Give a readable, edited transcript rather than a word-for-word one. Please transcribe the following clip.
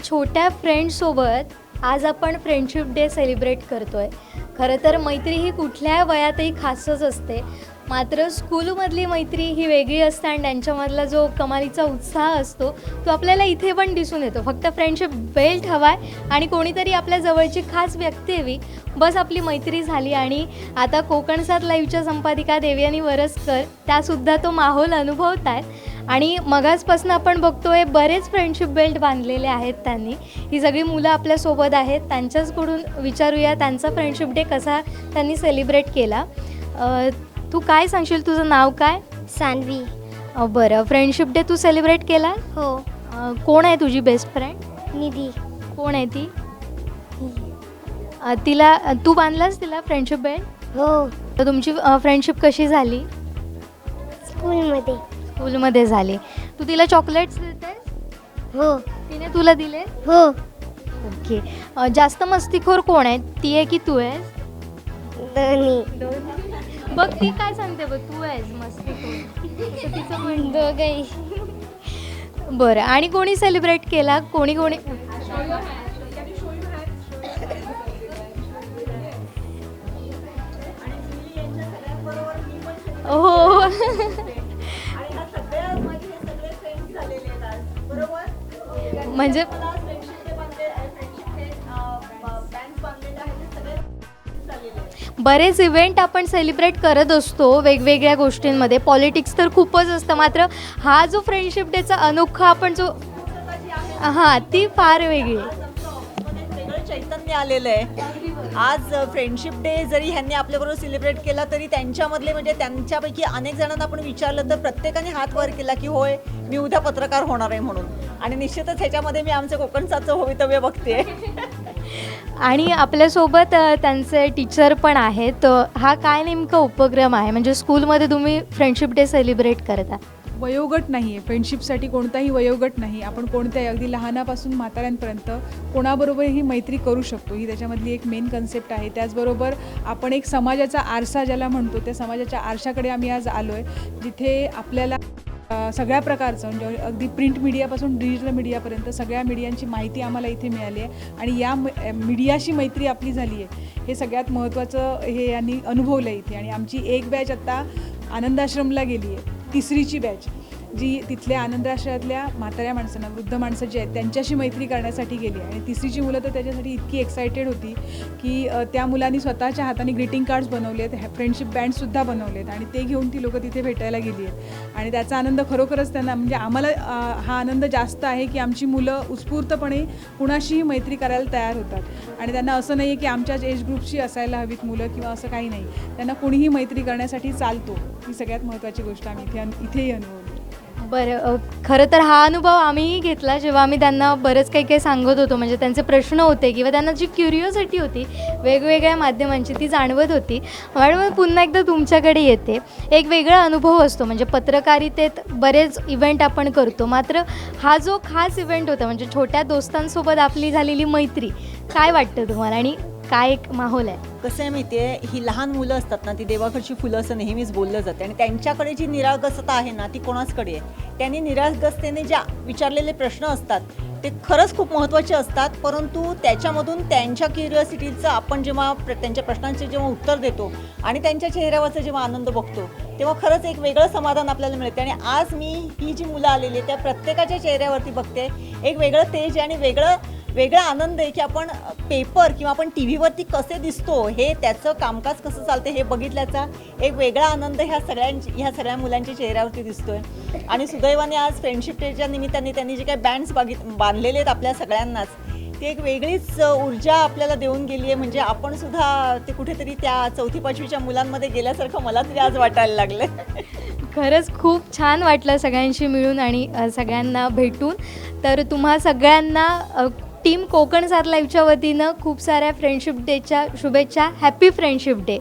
छोट्या फ्रेंड्ससोबत आज आपण फ्रेंडशिप डे सेलिब्रेट करतो आहे. खरं तर मैत्री ही कुठल्या वयातही खासच असते, मात्र स्कूलमधली मैत्री ही वेगळी असते आणि त्यांच्यामधला जो कमालीचा उत्साह असतो तो आपल्याला इथे पण दिसून येतो. फक्त फ्रेंडशिप बेल्ट हवा आहे आणि कोणीतरी आपल्या जवळची खास व्यक्ती हवी, बस आपली मैत्री झाली. आणि आता कोकण सात लाईव्हच्या संपादिका देवयानी वरसकर त्यासुद्धा तो माहोल अनुभवत आहेत आणि मगाचपासून आपण बघतोय बरेच फ्रेंडशिप बेल्ट बांधलेले आहेत त्यांनी. ही सगळी मुलं आपल्यासोबत आहेत, त्यांच्याचकडून विचारूया त्यांचा फ्रेंडशिप डे कसा त्यांनी सेलिब्रेट केला. तू काय सांगशील, तुझं नाव काय? सानवी. बरं, फ्रेंडशिप डे तू सेलिब्रेट केला? हो. कोण आहे तुझी बेस्ट फ्रेंड? निधी. कोण आहे ती? तिला तू बांधलास तिला फ्रेंडशिप बेल्ट? हो. तर तुमची फ्रेंडशिप कशी झाली? स्कूलमध्ये. स्कूलमध्ये झाली. तू तिला चॉकलेट्स देतेस? हो. तिने तुला दिले? हो. ओके. जास्त मस्तीखोर कोण आहे, ती आहे की तू आहेस? दोन्ही. बघ ती काय सांगते, बघ तू आहेस मस्तीखोर तिचं म्हणणं. दोघंही. बरं, आणि कोणी सेलिब्रेट केला? कोणी कोणी? हो. म्हणजे बरेच इव्हेंट आपण सेलिब्रेट करत असतो वेगवेगळ्या गोष्टींमध्ये. पॉलिटिक्स तर खूपच असतं, मात्र हा जो फ्रेंडशिप डेचा अनोखा आपण जो ती फार वेगळी आहे. वेगळं चैतन्य आलेलं आहे. आज फ्रेंडशिप डे जरी ह्यांनी आपल्याबरोबर सेलिब्रेट केला तरी त्यांच्यामधले म्हणजे त्यांच्यापैकी अनेक जणांना आपण विचारलं तर प्रत्येकाने हात वर केला की होय मी उद्या पत्रकार होणार आहे म्हणून. आणि निश्चितच ह्याच्यामध्ये मी आमचं कोकणसाचं भवितव्य बघते. आणि आपल्यासोबत त्यांचे टीचर पण आहेत. हा काय नेमका उपक्रम आहे, म्हणजे स्कूलमध्ये तुम्ही फ्रेंडशिप डे सेलिब्रेट करता? वयोगट नाही आहे, फ्रेंडशिपसाठी कोणताही वयोगट नाही. आपण कोणत्याही अगदी लहानापासून म्हाताऱ्यांपर्यंत कोणाबरोबरही मैत्री करू शकतो, ही त्याच्यामधली एक मेन कन्सेप्ट आहे. त्याचबरोबर आपण एक समाजाचा आरसा ज्याला म्हणतो, त्या समाजाच्या आरशाकडे आम्ही आज आलो आहे, जिथे आपल्याला सगळ्या प्रकारचं म्हणजे अगदी प्रिंट मीडियापासून डिजिटल मीडियापर्यंत सगळ्या मीडियांची माहिती आम्हाला इथे मिळाली आहे. आणि या मीडियाशी मैत्री आपली झाली आहे, हे सगळ्यात महत्त्वाचं हे यांनी अनुभवलं आहे इथे. आणि आमची एक बॅच आत्ता आनंदाश्रमला गेली आहे, तिसरीची बॅच, जी तिथल्या आनंदाश्रमातल्या म्हाताऱ्या माणसांना, वृद्ध माणसं जे आहेत त्यांच्याशी मैत्री करण्यासाठी गेली. आणि तिसरीची मुलं तर त्याच्यासाठी इतकी एक्सायटेड होती की त्या मुलांनी स्वतःच्या हाताने ग्रीटिंग कार्ड्स बनवले आहेत, फ्रेंडशिप बँड्ससुद्धा बनवले आहेत आणि ते घेऊन ती लोकं तिथे भेटायला गेली आहेत. आणि त्याचा आनंद खरोखरच त्यांना म्हणजे आम्हाला हा आनंद जास्त आहे की आमची मुलं उत्स्फूर्तपणे कुणाशीही मैत्री करायला तयार होतात. आणि त्यांना असं नाही आहे की आमच्याच एज ग्रुपशी असायला हवीत मुलं किंवा असं काही नाही, त्यांना कुणीही मैत्री करण्यासाठी चालतो. ही सगळ्यात महत्त्वाची गोष्ट आम्ही इथेही अनुभवली. बरं, खरं तर हा अनुभव आम्हीही घेतला जेव्हा आम्ही त्यांना बरंच काही काही सांगत होतो. म्हणजे त्यांचे प्रश्न होते किंवा त्यांना जी क्युरिओसिटी होती वेगवेगळ्या माध्यमांची ती जाणवत होती. मॅडम, पुन्हा एकदा तुमच्याकडे येते. एक वेगळा अनुभव असतो, म्हणजे पत्रकारितेत बरेच इव्हेंट आपण करतो, मात्र हा जो खास इव्हेंट होता म्हणजे छोट्या दोस्तांसोबत आपली झालेली मैत्री, काय वाटतं तुम्हाला आणि काय एक माहोल आहे? कसं आहे माहिती आहे, ही लहान मुलं असतात ना, ती देवाकडची फुलं असं नेहमीच बोललं जाते. आणि त्यांच्याकडे जी निरागसता आहे ना ती कोणाचकडे आहे. त्यांनी निरागसतेने ज्या विचारलेले प्रश्न असतात ते खरंच खूप महत्त्वाचे असतात, परंतु त्याच्यामधून त्यांच्या क्युरिओसिटीचं आपण जेव्हा त्यांच्या प्रश्नांचे जेव्हा उत्तर देतो आणि त्यांच्या चेहऱ्यावरचा जेव्हा आनंद बघतो तेव्हा खरंच एक वेगळं समाधान आपल्याला मिळते. आणि आज मी ही जी मुलं आलेली आहे त्या प्रत्येकाच्या चेहऱ्यावरती बघते एक वेगळं तेज आणि वेगळा आनंद आहे की आपण पेपर किंवा आपण टी व्हीवरती कसे दिसतो हे त्याचं कामकाज कसं चालते हे बघितल्याचा एक वेगळा आनंद ह्या सगळ्या मुलांच्या चेहऱ्यावरती दिसतोय. आणि सुदैवाने आज फ्रेंडशिप डेच्या निमित्ताने त्यांनी जे काही बँड्स बांधलेले आहेत आपल्या सगळ्यांनाच, ती एक वेगळीच ऊर्जा आपल्याला देऊन गेली आहे. म्हणजे आपण सुद्धा ते कुठेतरी त्या 4वी-5वीच्या मुलांमध्ये गेल्यासारखं मला तरी आज वाटायला लागलं. खरंच खूप छान वाटलं सगळ्यांशी मिळून आणि सगळ्यांना भेटून. तर तुम्हा सगळ्यांना टीम कोकण सात लाईव्हच्या वतीनं खूप साऱ्या फ्रेंडशिप डेच्या शुभेच्छा. Happy friendship day.